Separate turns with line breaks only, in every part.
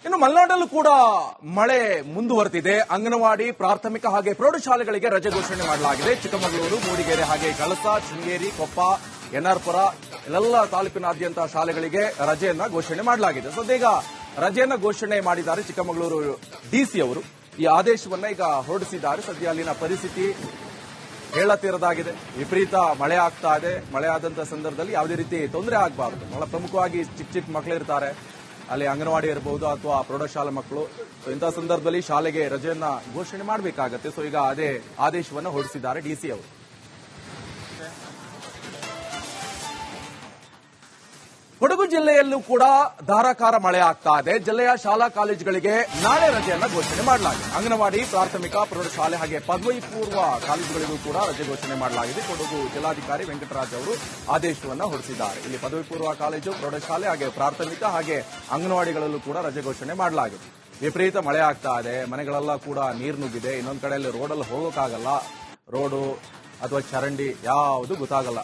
ಇನ್ನು ಮಲೆನಾಡಲ್ಲೂ ಕೂಡ ಮಳೆ ಮುಂದುವರೆದಿದೆ. ಅಂಗನವಾಡಿ, ಪ್ರಾಥಮಿಕ ಹಾಗೆ ಪ್ರೌಢಶಾಲೆಗಳಿಗೆ ರಜೆ ಘೋಷಣೆ ಮಾಡಲಾಗಿದೆ. ಚಿಕ್ಕಮಗಳೂರು, ಮೂಡಿಗೆರೆ ಹಾಗೆ ಕಳಸ, ಶೃಂಗೇರಿ, ಕೊಪ್ಪ, ಎನ್ಆರ್ಪುರ ಇಲ್ಲೆಲ್ಲ ತಾಲೂಕಿನಾದ್ಯಂತ ಶಾಲೆಗಳಿಗೆ ರಜೆಯನ್ನ ಘೋಷಣೆ ಮಾಡಲಾಗಿದೆ. ಸದ್ಯ ರಜೆಯನ್ನ ಘೋಷಣೆ ಮಾಡಿದ್ದಾರೆ ಚಿಕ್ಕಮಗಳೂರು ಡಿಸಿ ಅವರು. ಈ ಆದೇಶವನ್ನ ಈಗ ಹೊರಡಿಸಿದ್ದಾರೆ. ಸದ್ಯ ಅಲ್ಲಿನ ಪರಿಸ್ಥಿತಿ ಹೇಳತೀರದಾಗಿದೆ. ವಿಪರೀತ ಮಳೆ ಆಗ್ತಾ ಇದೆ. ಮಳೆ ಆದಂತ ಸಂದರ್ಭದಲ್ಲಿ ಯಾವುದೇ ರೀತಿ ತೊಂದರೆ ಆಗಬಾರದು. ಬಹಳ ಪ್ರಮುಖವಾಗಿ ಚಿಕ್ಕ ಮಕ್ಕಳಿರ್ತಾರೆ, ಅಲ್ಲಿ ಅಂಗನವಾಡಿ ಇರಬಹುದು ಅಥವಾ ಪ್ರೌಢಶಾಲಾ ಮಕ್ಕಳು. ಇಂತಹ ಸಂದರ್ಭದಲ್ಲಿ ಶಾಲೆಗೆ ರಜೆಯನ್ನ ಘೋಷಣೆ ಮಾಡಬೇಕಾಗತ್ತೆ. ಸೊ ಈಗ ಅದೇ ಆದೇಶವನ್ನು ಹೊರಡಿಸಿದ್ದಾರೆ ಡಿಸಿ ಅವರು. ಕೊಡಗು ಜಿಲ್ಲೆಯಲ್ಲೂ ಕೂಡ ಧಾರಾಕಾರ ಮಳೆ ಆಗ್ತಾ ಇದೆ. ಜಿಲ್ಲೆಯ ಶಾಲಾ ಕಾಲೇಜುಗಳಿಗೆ ನಾಳೆ ರಜೆಯನ್ನ ಘೋಷಣೆ ಮಾಡಲಾಗಿದೆ. ಅಂಗನವಾಡಿ, ಪ್ರಾಥಮಿಕ, ಪ್ರೌಢಶಾಲೆ ಹಾಗೆ ಪದವಿ ಪೂರ್ವ ಕಾಲೇಜುಗಳಿಗೂ ಕೂಡ ರಜೆ ಘೋಷಣೆ ಮಾಡಲಾಗಿದೆ. ಕೊಡಗು ಜಿಲ್ಲಾಧಿಕಾರಿ ವೆಂಕಟರಾಜ್ ಅವರು ಆದೇಶವನ್ನ ಹೊರಡಿಸಿದ್ದಾರೆ. ಇಲ್ಲಿ ಪದವಿ ಪೂರ್ವ ಕಾಲೇಜು, ಪ್ರೌಢಶಾಲೆ ಹಾಗೆ ಪ್ರಾಥಮಿಕ ಹಾಗೆ ಅಂಗನವಾಡಿಗಳಲ್ಲೂ ಕೂಡ ರಜೆ ಘೋಷಣೆ ಮಾಡಲಾಗಿದೆ. ವಿಪರೀತ ಮಳೆ ಆಗ್ತಾ ಇದೆ. ಮನೆಗಳೆಲ್ಲ ಕೂಡ ನೀರು ನುಗ್ಗಿದೆ. ಇನ್ನೊಂದು ಕಡೆಯಲ್ಲಿ ರೋಡಲ್ಲಿ ಹೋಗೋಕ್ಕಾಗಲ್ಲ. ರೋಡು ಅಥವಾ ಚರಂಡಿ ಯಾವುದು ಗೊತ್ತಾಗಲ್ಲ.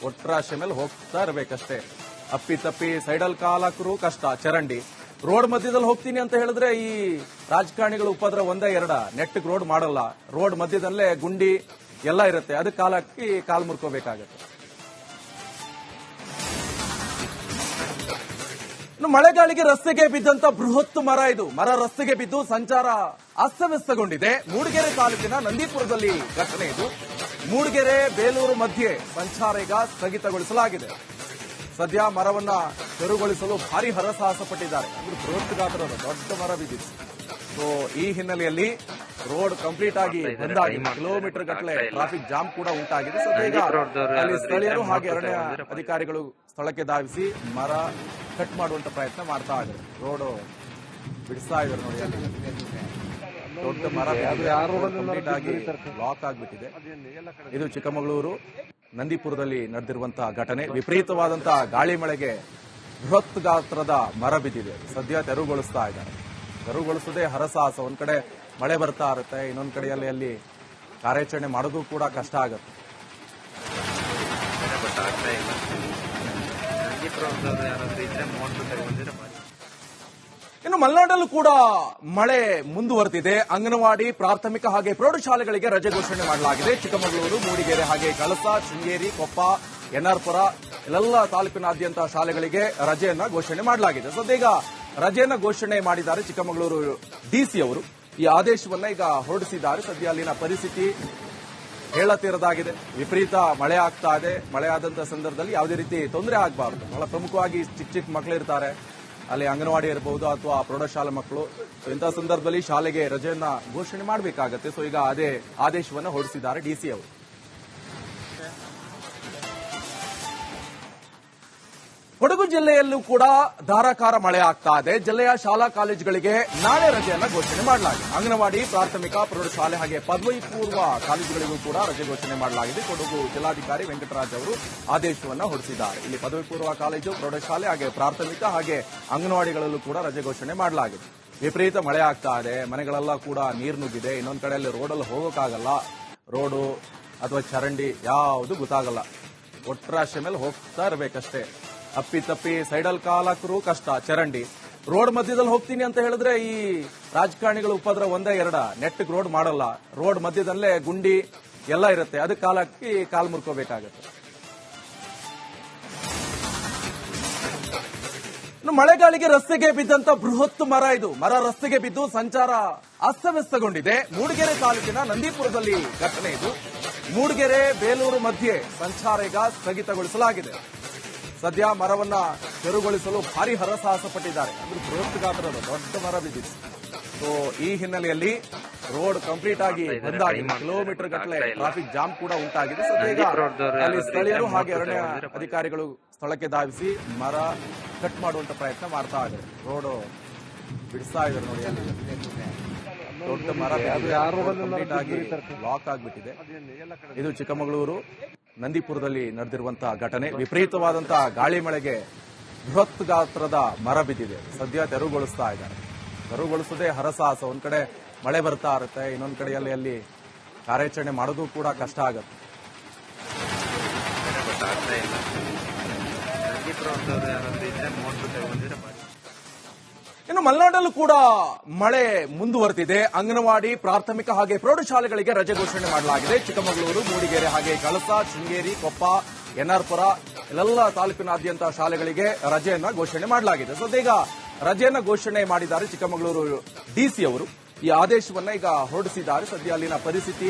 ಒಟ್ರಾಶೆ ಮೇಲೆ ಹೋಗ್ತಾ ಇರಬೇಕಷ್ಟೇ. ಅಪ್ಪಿ ತಪ್ಪಿ ಸೈಡಲ್ ಕಾಲಕರು ಕಷ್ಟ. ಚರಂಡಿ ರೋಡ್ ಮಧ್ಯದಲ್ಲಿ ಹೋಗ್ತೀನಿ ಅಂತ ಹೇಳಿದ್ರೆ ಈ ರಾಜಕಾರಣಿಗಳು ಉಪದ್ರ ಒಂದೇ ಎರಡ. ನೆಟ್ಟಿಗೆ ರೋಡ್ ಮಾಡಲ್ಲ. ರೋಡ್ ಮಧ್ಯದಲ್ಲೇ ಗುಂಡಿ ಎಲ್ಲ ಇರುತ್ತೆ. ಅದಕ್ಕೆ ಕಾಲಕ್ಕೆ ಕಾಲ್ ಮುರ್ಕೋಬೇಕಾಗತ್ತೆ. ಇನ್ನು ಮಳೆಗಾಳಿಗೆ ರಸ್ತೆಗೆ ಬಿದ್ದಂತ ಬೃಹತ್ ಮರ ಇದು. ಮರ ರಸ್ತೆಗೆ ಬಿದ್ದು ಸಂಚಾರ ಅಸ್ತವ್ಯಸ್ತಗೊಂಡಿದೆ. ಮೂಡಿಗೆರೆ ತಾಲೂಕಿನ ನಂದೀಪುರದಲ್ಲಿ ಘಟನೆ ಇದು. ಮೂಡಿಗೆರೆ ಬೇಲೂರು ಮಧ್ಯೆ ಸಂಚಾರ ಈಗ ಸ್ಥಗಿತಗೊಳಿಸಲಾಗಿದೆ. ಸದ್ಯ ಮರವನ್ನ ತೆರವುಗೊಳಿಸಲು ಭಾರಿ ಹರಸಾಹಸ ಪಟ್ಟಿದ್ದಾರೆ. ಅಂದ್ರೆ ಬೃಹತ್ ಗಾತ್ರದ ದೊಡ್ಡ ಮರ ಬಿದ್ದಿದೆ. ಸೊ ಈ ಹಿನ್ನೆಲೆಯಲ್ಲಿ ರೋಡ್ ಕಂಪ್ಲೀಟ್ ಆಗಿ ಬಂದಾಗಿ ಕಿಲೋಮೀಟರ್ ಗಟ್ಟಲೆ ಟ್ರಾಫಿಕ್ ಜಾಮ್ ಕೂಡ ಉಂಟಾಗಿದೆ. ಸದ್ಯ ಈಗ ಅಲ್ಲಿ ಸ್ಥಳೀಯರು ಹಾಗೆ ಅರಣ್ಯ ಅಧಿಕಾರಿಗಳು ಸ್ಥಳಕ್ಕೆ ಧಾವಿಸಿ ಮರ ಕಟ್ ಮಾಡುವಂತ ಪ್ರಯತ್ನ ಮಾಡ್ತಾ ಇದ್ದಾರೆ. ರೋಡ್ ಬಿಡಿಸ್ತಾ ಇದ್ದಾರೆ ನೋಡಿ. ದೊಡ್ಡ ಮರ ಕಂಪ್ಲೀಟ್ ಆಗಿ ಲಾಕ್ ಆಗ್ಬಿಟ್ಟಿದೆ. ಇದು ಚಿಕ್ಕಮಗಳೂರು ನಂದೀಪುರದಲ್ಲಿ ನಡೆದಿರುವಂತಹ ಘಟನೆ. ವಿಪರೀತವಾದಂತಹ ಗಾಳಿ ಮಳೆಗೆ ಬೃಹತ್ ಗಾತ್ರದ ಮರ ಬಿದ್ದಿದೆ. ಸದ್ಯ ತೆರವುಗೊಳಿಸ್ತಾ ಇದ್ದಾರೆ. ತೆರವುಗೊಳಿಸದೆ ಹರಸಾಹಸ. ಒಂದ್ ಕಡೆ ಮಳೆ ಬರ್ತಾ ಇರುತ್ತೆ, ಇನ್ನೊಂದ್ ಕಡೆಯಲ್ಲಿ ಅಲ್ಲಿ ಕಾರ್ಯಾಚರಣೆ ಮಾಡೋದು ಕೂಡ ಕಷ್ಟ ಆಗುತ್ತೆ. ಇನ್ನು ಮಲೆನಾಡಲ್ಲೂ ಕೂಡ ಮಳೆ ಮುಂದುವರೆದಿದೆ. ಅಂಗನವಾಡಿ, ಪ್ರಾಥಮಿಕ ಹಾಗೆ ಪ್ರೌಢಶಾಲೆಗಳಿಗೆ ರಜೆ ಘೋಷಣೆ ಮಾಡಲಾಗಿದೆ. ಚಿಕ್ಕಮಗಳೂರು, ಮೂಡಿಗೆರೆ ಹಾಗೆ ಕಳಸ, ಶೃಂಗೇರಿ, ಕೊಪ್ಪ, ಎನ್ಆರ್ಪುರ ಇಲ್ಲೆಲ್ಲ ತಾಲೂಕಿನಾದ್ಯಂತ ಶಾಲೆಗಳಿಗೆ ರಜೆಯನ್ನ ಘೋಷಣೆ ಮಾಡಲಾಗಿದೆ. ಸದ್ಯ ರಜೆಯನ್ನ ಘೋಷಣೆ ಮಾಡಿದ್ದಾರೆ ಚಿಕ್ಕಮಗಳೂರು ಡಿಸಿ ಅವರು. ಈ ಆದೇಶವನ್ನ ಈಗ ಹೊರಡಿಸಿದ್ದಾರೆ. ಸದ್ಯ ಅಲ್ಲಿನ ಪರಿಸ್ಥಿತಿ ಹೇಳತೀರದಾಗಿದೆ. ವಿಪರೀತ ಮಳೆ ಆಗ್ತಾ ಇದೆ. ಮಳೆ ಆದಂತ ಸಂದರ್ಭದಲ್ಲಿ ಯಾವುದೇ ರೀತಿ ತೊಂದರೆ ಆಗಬಾರದು. ಬಹಳ ಪ್ರಮುಖವಾಗಿ ಚಿಕ್ಕ ಮಕ್ಕಳಿರ್ತಾರೆ, ಅಲ್ಲಿ ಅಂಗನವಾಡಿ ಇರಬಹುದು ಅಥವಾ ಪ್ರೌಢಶಾಲಾ ಮಕ್ಕಳು. ಇಂತಹ ಸಂದರ್ಭದಲ್ಲಿ ಶಾಲೆಗೆ ರಜೆಯನ್ನ ಘೋಷಣೆ ಮಾಡಬೇಕಾಗತ್ತೆ. ಸೊ ಈಗ ಅದೇ ಆದೇಶವನ್ನ ಹೊರಡಿಸಿದ್ದಾರೆ ಡಿಸಿ ಅವರು. ಕೊಡಗು ಜಿಲ್ಲೆಯಲ್ಲೂ ಕೂಡ ಧಾರಾಕಾರ ಮಳೆ ಆಗ್ತಾ ಇದೆ. ಜಿಲ್ಲೆಯ ಶಾಲಾ ಕಾಲೇಜುಗಳಿಗೆ ನಾಳೆ ರಜೆಯನ್ನ ಘೋಷಣೆ ಮಾಡಲಾಗಿದೆ. ಅಂಗನವಾಡಿ, ಪ್ರಾಥಮಿಕ, ಪ್ರೌಢಶಾಲೆ ಹಾಗೆ ಪದವಿ ಪೂರ್ವ ಕಾಲೇಜುಗಳಿಗೂ ಕೂಡ ರಜೆ ಘೋಷಣೆ ಮಾಡಲಾಗಿದೆ. ಕೊಡಗು ಜಿಲ್ಲಾಧಿಕಾರಿ ವೆಂಕಟರಾಜ್ ಅವರು ಆದೇಶವನ್ನ ಹೊರಡಿಸಿದ್ದಾರೆ. ಇಲ್ಲಿ ಪದವಿ ಪೂರ್ವ ಕಾಲೇಜು, ಪ್ರೌಢಶಾಲೆ ಹಾಗೆ ಪ್ರಾಥಮಿಕ ಹಾಗೆ ಅಂಗನವಾಡಿಗಳಲ್ಲೂ ಕೂಡ ರಜೆ ಘೋಷಣೆ ಮಾಡಲಾಗಿದೆ. ವಿಪರೀತ ಮಳೆ ಆಗ್ತಾ ಇದೆ. ಮನೆಗಳೆಲ್ಲ ಕೂಡ ನೀರು ನುಗ್ಗಿದೆ. ಇನ್ನೊಂದ್ ಕಡೆಯಲ್ಲಿ ರೋಡಲ್ಲಿ ಹೋಗೋಕ್ಕಾಗಲ್ಲ. ರೋಡು ಅಥವಾ ಚರಂಡಿ ಯಾವುದು ಗೊತ್ತಾಗಲ್ಲ. ಒಟ್ರಾಶೆ ಮೇಲೆ ಹೋಗ್ತಾ ಇರಬೇಕಷ್ಟೇ. ಅಪ್ಪಿ ತಪ್ಪಿ ಸೈಡಲ್ ಕಾಲಕರು ಕಷ್ಟ. ಚರಂಡಿ ರೋಡ್ ಮಧ್ಯದಲ್ಲಿ ಹೋಗ್ತೀನಿ ಅಂತ ಹೇಳಿದ್ರೆ ಈ ರಾಜಕಾರಣಿಗಳು ಉಪದ್ರ ಒಂದೇ ಎರಡ. ನೆಟ್ಟಿಗೆ ರೋಡ್ ಮಾಡಲ್ಲ. ರೋಡ್ ಮಧ್ಯದಲ್ಲೇ ಗುಂಡಿ ಎಲ್ಲ ಇರುತ್ತೆ. ಅದಕ್ಕೆ ಕಾಲಕ್ಕೆ ಕಾಲ್ ಮುರ್ಕೋಬೇಕಾಗತ್ತೆ. ಇನ್ನು ಮಳೆಗಾಳಿಗೆ ರಸ್ತೆಗೆ ಬಿದ್ದಂತ ಬೃಹತ್ ಮರ ಇದು. ಮರ ರಸ್ತೆಗೆ ಬಿದ್ದು ಸಂಚಾರ ಅಸ್ತವ್ಯಸ್ತಗೊಂಡಿದೆ. ಮೂಡಿಗೆರೆ ತಾಲೂಕಿನ ನಂದೀಪುರದಲ್ಲಿ ಘಟನೆ ಇದು. ಮೂಡಿಗೆರೆ ಬೇಲೂರು ಮಧ್ಯೆ ಸಂಚಾರ ಈಗ ಸ್ಥಗಿತಗೊಳಿಸಲಾಗಿದೆ. ಸದ್ಯ ಮರವನ್ನ ತೆರವುಗೊಳಿಸಲು ಭಾರಿ ಹರಸಾಹಸ ಪಟ್ಟಿದ್ದಾರೆ. ಅಂದ್ರೆ ಬೃಹತ್ ಗಾತ್ರದ ದೊಡ್ಡ ಮರ ಬಿದ್ದಿದೆ. ಸೊ ಈ ಹಿನ್ನೆಲೆಯಲ್ಲಿ ರೋಡ್ ಕಂಪ್ಲೀಟ್ ಆಗಿ ಬಂದಾಗಿ ಕಿಲೋಮೀಟರ್ ಗಟ್ಟಲೆ ಟ್ರಾಫಿಕ್ ಜಾಮ್ ಕೂಡ ಉಂಟಾಗಿದೆ. ಸದ್ಯ ಈಗ ಅಲ್ಲಿ ಸ್ಥಳೀಯರು ಹಾಗೆ ಅರಣ್ಯ ಅಧಿಕಾರಿಗಳು ಸ್ಥಳಕ್ಕೆ ಧಾವಿಸಿ ಮರ ಕಟ್ ಮಾಡುವಂತ ಪ್ರಯತ್ನ ಮಾಡ್ತಾ ಇದ್ದಾರೆ. ರೋಡ್ ಬಿಡಿಸ್ತಾ ಇದ್ದಾರೆ ನೋಡಿ. ದೊಡ್ಡ ಮರ ಕಂಪ್ಲೀಟ್ ಆಗಿ ಲಾಕ್ ಆಗ್ಬಿಟ್ಟಿದೆ. ಇದು ಚಿಕ್ಕಮಗಳೂರು ನಂದೀಪುರದಲ್ಲಿ ನಡೆದಿರುವಂತಹ ಘಟನೆ. ವಿಪರೀತವಾದಂತಹ ಗಾಳಿ ಮಳೆಗೆ ಬೃಹತ್ ಗಾತ್ರದ ಮರ ಬಿದ್ದಿದೆ. ಸದ್ಯ ತೆರವುಗೊಳಿಸ್ತಾ ಇದ್ದಾರೆ. ತೆರವುಗೊಳಿಸದೆ ಹರಸಾಹಸ. ಒಂದ್ ಕಡೆ ಮಳೆ ಬರ್ತಾ ಇರುತ್ತೆ, ಇನ್ನೊಂದ್ ಕಡೆಯಲ್ಲಿ ಅಲ್ಲಿ ಕಾರ್ಯಾಚರಣೆ ಮಾಡೋದು ಕೂಡ ಕಷ್ಟ ಆಗುತ್ತೆ. ಇನ್ನು ಮಲೆನಾಡಲ್ಲೂ ಕೂಡ ಮಳೆ ಮುಂದುವರೆದಿದೆ. ಅಂಗನವಾಡಿ, ಪ್ರಾಥಮಿಕ ಹಾಗೆ ಪ್ರೌಢಶಾಲೆಗಳಿಗೆ ರಜೆ ಘೋಷಣೆ ಮಾಡಲಾಗಿದೆ. ಚಿಕ್ಕಮಗಳೂರು, ಮೂಡಿಗೆರೆ ಹಾಗೆ ಕಳಸ, ಶೃಂಗೇರಿ, ಕೊಪ್ಪ, ಎನ್ಆರ್ಪುರ ಇಲ್ಲೆಲ್ಲ ತಾಲೂಕಿನಾದ್ಯಂತ ಶಾಲೆಗಳಿಗೆ ರಜೆಯನ್ನ ಘೋಷಣೆ ಮಾಡಲಾಗಿದೆ. ಸದ್ಯ ಈಗ ರಜೆಯನ್ನ ಘೋಷಣೆ ಮಾಡಿದ್ದಾರೆ ಚಿಕ್ಕಮಗಳೂರು ಡಿಸಿ ಅವರು. ಈ ಆದೇಶವನ್ನ ಈಗ ಹೊರಡಿಸಿದ್ದಾರೆ. ಸದ್ಯ ಅಲ್ಲಿನ ಪರಿಸ್ಥಿತಿ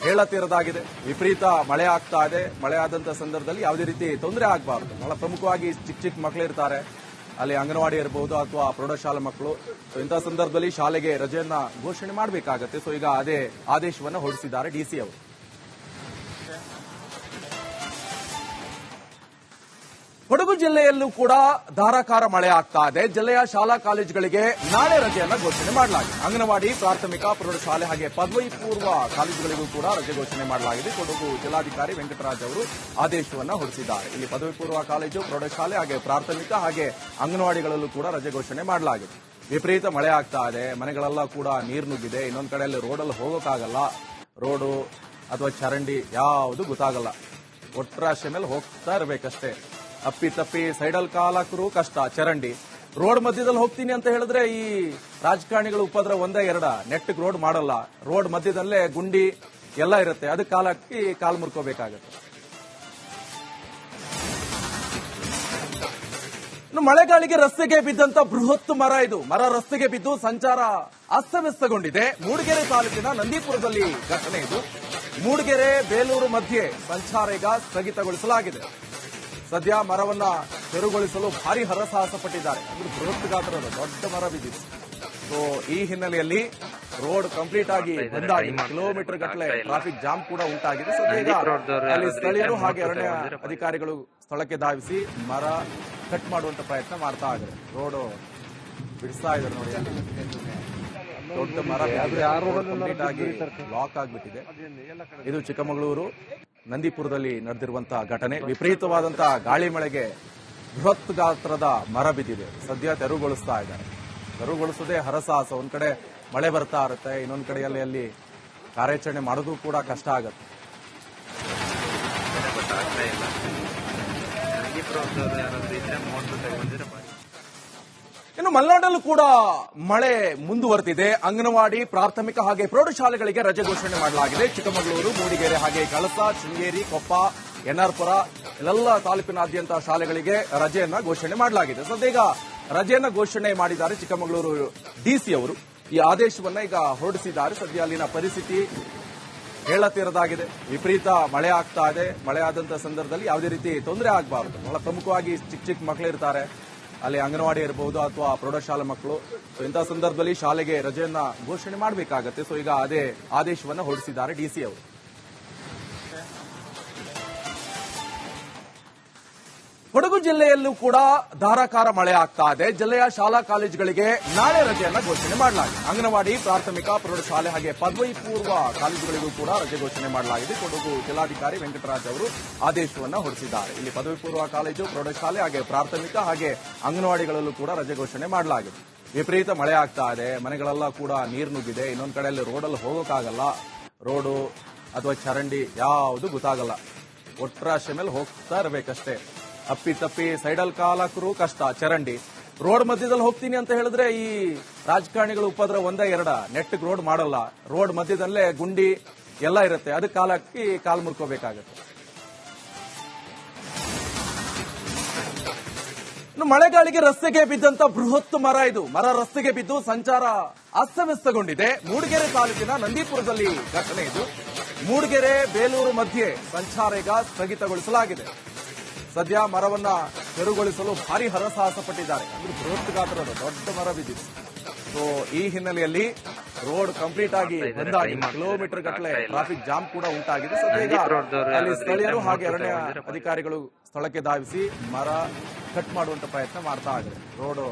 ಹೇಳತೀರದಾಗಿದೆ. ವಿಪರೀತ ಮಳೆ ಆಗ್ತಾ ಇದೆ. ಮಳೆ ಆದಂತ ಸಂದರ್ಭದಲ್ಲಿ ಯಾವುದೇ ರೀತಿ ತೊಂದರೆ ಆಗಬಾರದು. ಬಹಳ ಪ್ರಮುಖವಾಗಿ ಚಿಕ್ಕ ಮಕ್ಕಳಿರ್ತಾರೆ, ಅಲ್ಲಿ ಅಂಗನವಾಡಿ ಇರಬಹುದು ಅಥವಾ ಪ್ರೌಢಶಾಲಾ ಮಕ್ಕಳು. ಇಂತಹ ಸಂದರ್ಭದಲ್ಲಿ ಶಾಲೆಗೆ ರಜೆಯನ್ನ ಘೋಷಣೆ ಮಾಡಬೇಕಾಗತ್ತೆ. ಸೊ ಈಗ ಅದೇ ಆದೇಶವನ್ನ ಹೊರಡಿಸಿದ್ದಾರೆ ಡಿಸಿ ಅವರು. ಕೊಡಗು ಜಿಲ್ಲೆಯಲ್ಲೂ ಕೂಡ ಧಾರಾಕಾರ ಮಳೆ ಆಗ್ತಾ ಇದೆ. ಜಿಲ್ಲೆಯ ಶಾಲಾ ಕಾಲೇಜುಗಳಿಗೆ ನಾಳೆ ರಜೆಯನ್ನ ಘೋಷಣೆ ಮಾಡಲಾಗಿದೆ. ಅಂಗನವಾಡಿ, ಪ್ರಾಥಮಿಕ, ಪ್ರೌಢಶಾಲೆ ಹಾಗೆ ಪದವಿ ಪೂರ್ವ ಕಾಲೇಜುಗಳಿಗೂ ಕೂಡ ರಜೆ ಘೋಷಣೆ ಮಾಡಲಾಗಿದೆ. ಕೊಡಗು ಜಿಲ್ಲಾಧಿಕಾರಿ ವೆಂಕಟರಾಜ್ ಅವರು ಆದೇಶವನ್ನ ಹೊರಡಿಸಿದ್ದಾರೆ. ಇಲ್ಲಿ ಪದವಿ ಪೂರ್ವ ಕಾಲೇಜು, ಪ್ರೌಢಶಾಲೆ ಹಾಗೆ ಪ್ರಾಥಮಿಕ ಹಾಗೆ ಅಂಗನವಾಡಿಗಳಲ್ಲೂ ಕೂಡ ರಜೆ ಘೋಷಣೆ ಮಾಡಲಾಗಿದೆ. ವಿಪರೀತ ಮಳೆ ಆಗ್ತಾ ಇದೆ. ಮನೆಗಳೆಲ್ಲ ಕೂಡ ನೀರು ನುಗ್ಗಿದೆ. ಇನ್ನೊಂದು ಕಡೆಯಲ್ಲಿ ರೋಡಲ್ಲಿ ಹೋಗೋಕ್ಕಾಗಲ್ಲ. ರೋಡು ಅಥವಾ ಚರಂಡಿ ಯಾವುದು ಗೊತ್ತಾಗಲ್ಲ. ಒಟ್ರಾಶೆ ಮೇಲೆ ಹೋಗ್ತಾ ಇರಬೇಕಷ್ಟೇ. ಅಪ್ಪಿ ತಪ್ಪಿ ಸೈಡಲ್ ಕಾಲಾಕರು ಕಷ್ಟ. ಚರಂಡಿ ರೋಡ್ ಮಧ್ಯದಲ್ಲಿ ಹೋಗ್ತೀನಿ ಅಂತ ಹೇಳಿದ್ರೆ ಈ ರಾಜಕಾರಣಿಗಳ ಉಪದ್ರ ಒಂದೇ ಎರಡ. ನೆಟ್ಟಿಗೆ ರೋಡ್ ಮಾಡಲ್ಲ. ರೋಡ್ ಮಧ್ಯದಲ್ಲೇ ಗುಂಡಿ ಎಲ್ಲ ಇರುತ್ತೆ. ಅದಕ್ಕೆ ಕಾಲಾಕಿ ಕಾಲ್ ಮುರ್ಕೋಬೇಕಾಗತ್ತೆ. ಇನ್ನು ಮಳೆಗಾಳಿಗೆ ರಸ್ತೆಗೆ ಬಿದ್ದಂತ ಬೃಹತ್ ಮರ ಇದು. ಮರ ರಸ್ತೆಗೆ ಬಿದ್ದು ಸಂಚಾರ ಅಸ್ತವ್ಯಸ್ತಗೊಂಡಿದೆ. ಮೂಡಿಗೆರೆ ತಾಲೂಕಿನ ನಂದೀಪುರದಲ್ಲಿ ಘಟನೆ ಇದು. ಮೂಡಿಗೆರೆ ಬೇಲೂರು ಮಧ್ಯೆ ಸಂಚಾರ ಈಗ ಸ್ಥಗಿತಗೊಳಿಸಲಾಗಿದೆ. ಸದ್ಯ ಮರವನ್ನ ತೆರವುಗೊಳಿಸಲು ಭಾರಿ ಹರಸಾಹಸ ಪಟ್ಟಿದ್ದಾರೆ. ಅಂದ್ರೆ ಬೃಹತ್ ಗಾತ್ರದ ದೊಡ್ಡ ಮರ ಬಿದ್ದಿದೆ. ಸೊ ಈ ಹಿನ್ನೆಲೆಯಲ್ಲಿ ರೋಡ್ ಕಂಪ್ಲೀಟ್ ಆಗಿ ಬಂದಾಗಿ ಕಿಲೋಮೀಟರ್ ಗಟ್ಟಲೆ ಟ್ರಾಫಿಕ್ ಜಾಮ್ ಕೂಡ ಉಂಟಾಗಿದೆ. ಸದ್ಯ ಈಗ ಅಲ್ಲಿ ಸ್ಥಳೀಯರು ಹಾಗೆ ಅರಣ್ಯ ಅಧಿಕಾರಿಗಳು ಸ್ಥಳಕ್ಕೆ ಧಾವಿಸಿ ಮರ ಕಟ್ ಮಾಡುವಂತ ಪ್ರಯತ್ನ ಮಾಡ್ತಾ ಇದ್ದಾರೆ. ರೋಡ್ ಬಿಡಿಸ್ತಾ ಇದ್ದಾರೆ ನೋಡಿ. ದೊಡ್ಡ ಮರ ಕಂಪ್ಲೀಟ್ ಆಗಿ ಲಾಕ್ ಆಗಿಬಿಟ್ಟಿದೆ. ಇದು ಚಿಕ್ಕಮಗಳೂರು ನಂದೀಪುರದಲ್ಲಿ ನಡೆದಿರುವಂತಹ ಘಟನೆ. ವಿಪರೀತವಾದಂತಹ ಗಾಳಿ ಮಳೆಗೆ ಬೃಹತ್ ಗಾತ್ರದ ಮರ ಬಿದ್ದಿದೆ. ಸದ್ಯ ತೆರವುಗೊಳಿಸ್ತಾ ಇದ್ದಾರೆ. ತೆರವುಗೊಳಿಸೋದೇ ಹರಸಾಹಸ. ಒಂದ್ ಕಡೆ ಮಳೆ ಬರ್ತಾ ಇರುತ್ತೆ, ಇನ್ನೊಂದ್ ಕಡೆಯಲ್ಲಿ ಅಲ್ಲಿ ಕಾರ್ಯಾಚರಣೆ ಮಾಡೋದು ಕೂಡ ಕಷ್ಟ ಆಗತ್ತೆ. ಇನ್ನು ಮಲೆನಾಡಲ್ಲೂ ಕೂಡ ಮಳೆ ಮುಂದುವರೆದಿದೆ. ಅಂಗನವಾಡಿ, ಪ್ರಾಥಮಿಕ ಹಾಗೆ ಪ್ರೌಢಶಾಲೆಗಳಿಗೆ ರಜೆ ಘೋಷಣೆ ಮಾಡಲಾಗಿದೆ. ಚಿಕ್ಕಮಗಳೂರು, ಮೂಡಿಗೆರೆ ಹಾಗೆ ಕಳಸ, ಶೃಂಗೇರಿ, ಕೊಪ್ಪ, ಎನ್ಆರ್ಪುರ ಇಲ್ಲೆಲ್ಲ ತಾಲೂಕಿನಾದ್ಯಂತ ಶಾಲೆಗಳಿಗೆ ರಜೆಯನ್ನ ಘೋಷಣೆ ಮಾಡಲಾಗಿದೆ. ಸದ್ಯ ಈಗ ರಜೆಯನ್ನ ಘೋಷಣೆ ಮಾಡಿದ್ದಾರೆ ಚಿಕ್ಕಮಗಳೂರು ಡಿಸಿ ಅವರು. ಈ ಆದೇಶವನ್ನ ಈಗ ಹೊರಡಿಸಿದ್ದಾರೆ. ಸದ್ಯ ಅಲ್ಲಿನ ಪರಿಸ್ಥಿತಿ ಹೇಳತೀರದಾಗಿದೆ. ವಿಪರೀತ ಮಳೆ ಆಗ್ತಾ ಇದೆ. ಮಳೆ ಆದಂತ ಸಂದರ್ಭದಲ್ಲಿ ಯಾವುದೇ ರೀತಿ ತೊಂದರೆ ಆಗಬಾರದು. ಬಹಳ ಪ್ರಮುಖವಾಗಿ ಚಿಕ್ಕ ಮಕ್ಕಳಿರ್ತಾರೆ, ಅಲ್ಲಿ ಅಂಗನವಾಡಿ ಇರಬಹುದು ಅಥವಾ ಪ್ರೌಢಶಾಲಾ ಮಕ್ಕಳು. ಸೊ ಇಂತಹ ಸಂದರ್ಭದಲ್ಲಿ ಶಾಲೆಗೆ ರಜೆಯನ್ನ ಘೋಷಣೆ ಮಾಡಬೇಕಾಗತ್ತೆ. ಸೊ ಈಗ ಅದೇ ಆದೇಶವನ್ನ ಹೊರಡಿಸಿದ್ದಾರೆ ಡಿಸಿ ಅವರು. ಕೊಡಗು ಜಿಲ್ಲೆಯಲ್ಲೂ ಕೂಡ ಧಾರಾಕಾರ ಮಳೆ ಆಗ್ತಾ ಇದೆ. ಜಿಲ್ಲೆಯ ಶಾಲಾ ಕಾಲೇಜುಗಳಿಗೆ ನಾಳೆ ರಜೆಯನ್ನ ಘೋಷಣೆ ಮಾಡಲಾಗಿದೆ. ಅಂಗನವಾಡಿ, ಪ್ರಾಥಮಿಕ, ಪ್ರೌಢಶಾಲೆ ಹಾಗೆ ಪದವಿ ಪೂರ್ವ ಕಾಲೇಜುಗಳಿಗೂ ಕೂಡ ರಜೆ ಘೋಷಣೆ ಮಾಡಲಾಗಿದೆ. ಕೊಡಗು ಜಿಲ್ಲಾಧಿಕಾರಿ ವೆಂಕಟರಾಜ್ ಅವರು ಆದೇಶವನ್ನ ಹೊರಡಿಸಿದ್ದಾರೆ. ಇಲ್ಲಿ ಪದವಿ ಪೂರ್ವ ಕಾಲೇಜು, ಪ್ರೌಢಶಾಲೆ ಹಾಗೆ ಪ್ರಾಥಮಿಕ ಹಾಗೆ ಅಂಗನವಾಡಿಗಳಲ್ಲೂ ಕೂಡ ರಜೆ ಘೋಷಣೆ ಮಾಡಲಾಗಿದೆ. ವಿಪರೀತ ಮಳೆ ಆಗ್ತಾ ಇದೆ. ಮನೆಗಳೆಲ್ಲ ಕೂಡ ನೀರು ನುಗ್ಗಿದೆ. ಇನ್ನೊಂದು ಕಡೆಯಲ್ಲಿ ರೋಡಲ್ಲಿ ಹೋಗೋಕ್ಕಾಗಲ್ಲ. ರೋಡು ಅಥವಾ ಚರಂಡಿ ಯಾವುದು ಗೊತ್ತಾಗಲ್ಲ. ಒಟ್ರಾಶೆ ಮೇಲೆ ಹೋಗ್ತಾ ಇರಬೇಕಷ್ಟೇ. ಅಪ್ಪಿ ತಪ್ಪಿ ಸೈಡಲ್ ಕಾಲಾಕರು ಕಷ್ಟ. ಚರಂಡಿ ರೋಡ್ ಮಧ್ಯದಲ್ಲಿ ಹೋಗ್ತೀನಿ ಅಂತ ಹೇಳಿದ್ರೆ ಈ ರಾಜಕಾರಣಿಗಳ ಉಪದ್ರ ಒಂದೇ ಎರಡ. ನೆಟ್ಟಿಗೆ ರೋಡ್ ಮಾಡಲ್ಲ. ರೋಡ್ ಮಧ್ಯದಲ್ಲೇ ಗುಂಡಿ ಎಲ್ಲ ಇರುತ್ತೆ. ಅದಕ್ಕೆ ಕಾಲಾಕಿ ಕಾಲ್ ಮುರ್ಕೋಬೇಕಾಗತ್ತೆ. ಇನ್ನು ಮಳೆಗಾಳಿಗೆ ರಸ್ತೆಗೆ ಬಿದ್ದಂತ ಬೃಹತ್ ಮರ ಇದು. ಮರ ರಸ್ತೆಗೆ ಬಿದ್ದು ಸಂಚಾರ ಅಸ್ತವ್ಯಸ್ತಗೊಂಡಿದೆ. ಮೂಡಿಗೆರೆ ತಾಲೂಕಿನ ನಂದೀಪುರದಲ್ಲಿ ಘಟನೆ ಇದು. ಮೂಡಿಗೆರೆ ಬೇಲೂರು ಮಧ್ಯೆ ಸಂಚಾರ ಈಗ ಸ್ಥಗಿತಗೊಳಿಸಲಾಗಿದೆ. ಸದ್ಯ ಮರವನ್ನ ತೆರವುಗೊಳಿಸಲು ಭಾರಿ ಹರಸಾಹಸ ಪಟ್ಟಿದ್ದಾರೆ. ಅಂದ್ರೆ ಬೃಹತ್ ಗಾತ್ರದ ದೊಡ್ಡ ಮರ ಬಿದ್ದಿದೆ. ಸೊ ಈ ಹಿನ್ನೆಲೆಯಲ್ಲಿ ರೋಡ್ ಕಂಪ್ಲೀಟ್ ಆಗಿ ಬಂದಾಗಿ ಕಿಲೋಮೀಟರ್ ಗಟ್ಟಲೆ ಟ್ರಾಫಿಕ್ ಜಾಮ್ ಕೂಡ ಉಂಟಾಗಿದೆ. ಸದ್ಯ ಈಗ ಅಲ್ಲಿ ಸ್ಥಳೀಯರು ಹಾಗೆ ಅರಣ್ಯ ಅಧಿಕಾರಿಗಳು ಸ್ಥಳಕ್ಕೆ ಧಾವಿಸಿ ಮರ ಕಟ್ ಮಾಡುವಂತ ಪ್ರಯತ್ನ ಮಾಡ್ತಾ ಇದ್ದಾರೆ. ರೋಡ್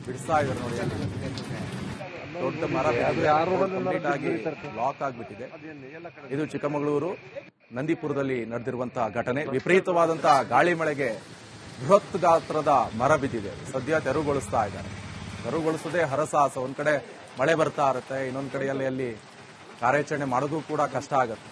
ಬಿಡಿಸ್ತಾ ಇದ್ದಾರೆ ನೋಡಿ. ದೊಡ್ಡ ಮರ ಕಂಪ್ಲೀಟ್ ಆಗಿ ಲಾಕ್ ಆಗಿಬಿಟ್ಟಿದೆ. ಇದು ಚಿಕ್ಕಮಗಳೂರು ನಂದೀಪುರದಲ್ಲಿ ನಡೆದಿರುವಂತಹ ಘಟನೆ. ವಿಪರೀತವಾದಂತಹ ಗಾಳಿ ಮಳೆಗೆ ಬೃಹತ್ ಗಾತ್ರದ ಮರ ಬಿದ್ದಿದೆ. ಸದ್ಯ ತೆರವುಗೊಳಿಸ್ತಾ ಇದ್ದಾರೆ. ತೆರವುಗೊಳಿಸೋದೇ ಹರಸಾಹಸ. ಒಂದ್ ಕಡೆ ಮಳೆ ಬರ್ತಾ ಇರುತ್ತೆ, ಇನ್ನೊಂದ್ ಕಡೆಯಲ್ಲಿ ಅಲ್ಲಿ ಕಾರ್ಯಾಚರಣೆ ಮಾಡೋದು ಕೂಡ ಕಷ್ಟ ಆಗತ್ತೆ.